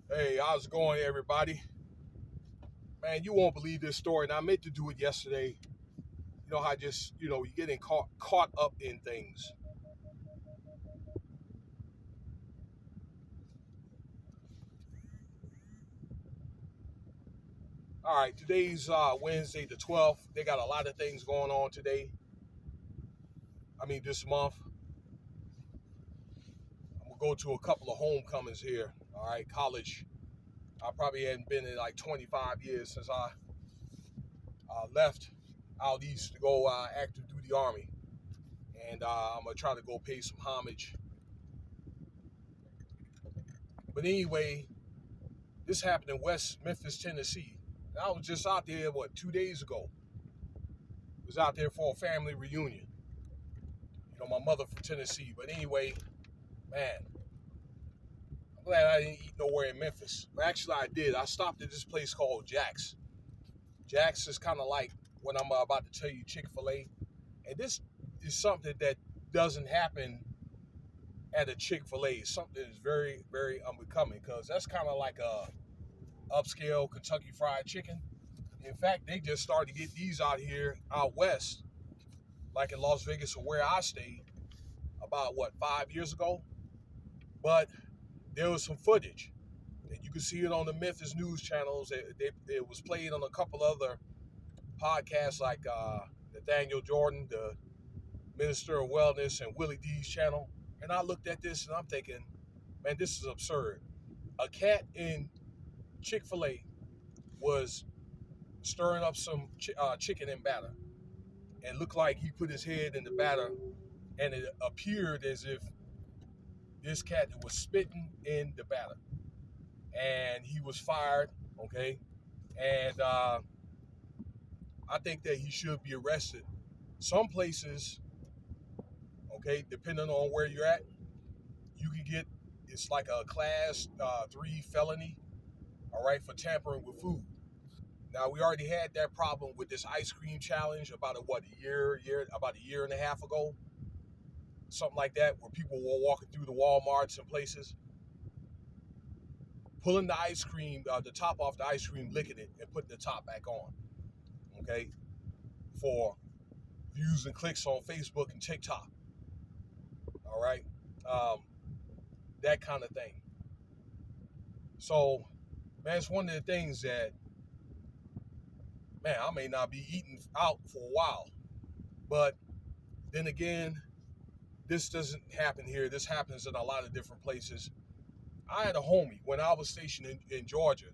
Hey, how's it going, everybody? Man, you won't believe this story, and I meant to do it yesterday. You know how you're getting caught up in things. All right, today's Wednesday the 12th. They got a lot of things going on today. This month. I'm gonna go to a couple of homecomings here. All right, college. I probably hadn't been in like 25 years since I left out east to go active duty army, and I'm gonna try to go pay some homage. But anyway, this happened in West Memphis, Tennessee. I was just out there, 2 days ago. Was out there for a family reunion. My mother from Tennessee. But anyway, man, I'm glad I didn't eat nowhere in Memphis. But actually, I did. I stopped at this place called Jack's. Jack's is kind of like what I'm about to tell you, Chick-fil-A. And this is something that doesn't happen at a Chick-fil-A. It's something that's very, very unbecoming because that's kind of like a upscale Kentucky Fried Chicken. In fact, they just started to get these out here out west, like in Las Vegas or where I stay, about 5 years ago. But there was some footage, and you can see it on the Memphis news channels. It was played on a couple other podcasts like Nathaniel Jordan, the Minister of Wellness, and Willie D's channel. And I looked at this and I'm thinking, man, this is absurd. A cat in Chick-fil-A was stirring up some chicken and batter, and looked like he put his head in the batter, and it appeared as if this cat was spitting in the batter, and he was fired. Okay, and I think that he should be arrested. Some places, okay, depending on where you're at, you can get, it's like a class 3 felony, all right, for tampering with food. Now, we already had that problem with this ice cream challenge about about a year and a half ago, something like that, where people were walking through the Walmarts and places, pulling the ice cream, the top off the ice cream, licking it, and putting the top back on. Okay, for views and clicks on Facebook and TikTok. All right, um, that kind of thing. So, man, it's one of the things that, man, I may not be eating out for a while, but then again, this doesn't happen here. This happens in a lot of different places. I had a homie when I was stationed in Georgia.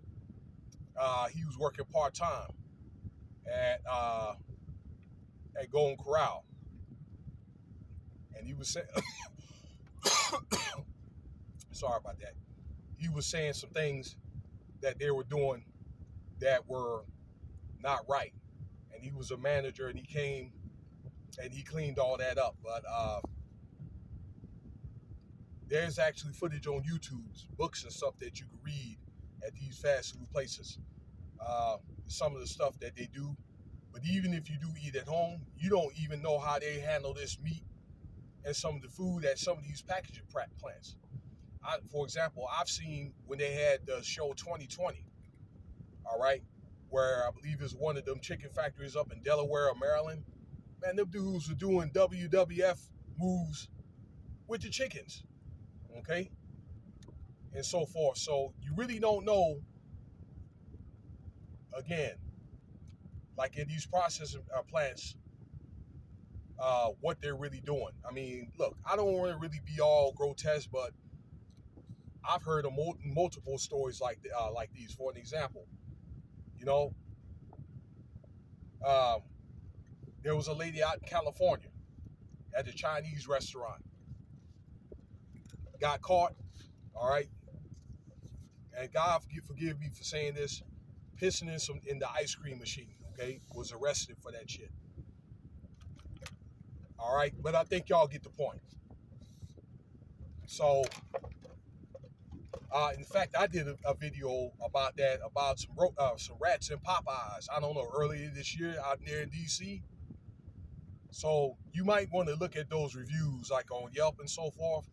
He was working part time at Golden Corral, and he was saying, sorry about that. He was saying some things that they were doing that were not right, and he was a manager, and he came and he cleaned all that up. But there's actually footage on YouTube's books and stuff that you can read at these fast food places. Some of the stuff that they do. But even if you do eat at home, you don't even know how they handle this meat and some of the food at some of these packaging plants. For example, I've seen when they had the show 2020, all right, where I believe it's one of them chicken factories up in Delaware or Maryland. Man, them dudes were doing WWF moves with the chickens, okay, and so forth. So you really don't know, again, like in these processing plants, what they're really doing. Look, I don't want to really be all grotesque, but I've heard of multiple stories like these. For an example, you know, um, there was a lady out in California at a Chinese restaurant, got caught, all right, and God forgive me for saying this, pissing in the ice cream machine, okay, was arrested for that shit. All right, but I think y'all get the point. So, in fact, I did a video about that, about some rats in Popeyes. I don't know, earlier this year out there in DC. So you might want to look at those reviews, like on Yelp and so forth,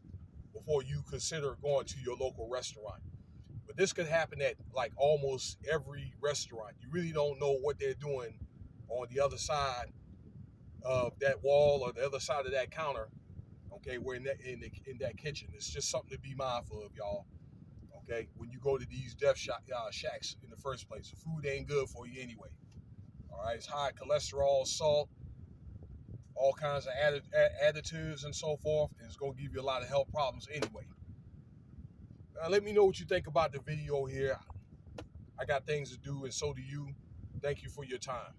before you consider going to your local restaurant. But this could happen at like almost every restaurant. You really don't know what they're doing on the other side of that wall or the other side of that counter. Okay, we're in that kitchen. It's just something to be mindful of, y'all. Okay, when you go to these shacks in the first place, the food ain't good for you anyway. All right, it's high cholesterol, salt, all kinds of additives and so forth, and it's gonna give you a lot of health problems anyway. Let me know what you think about the video here. I got things to do, and so do you. Thank you for your time.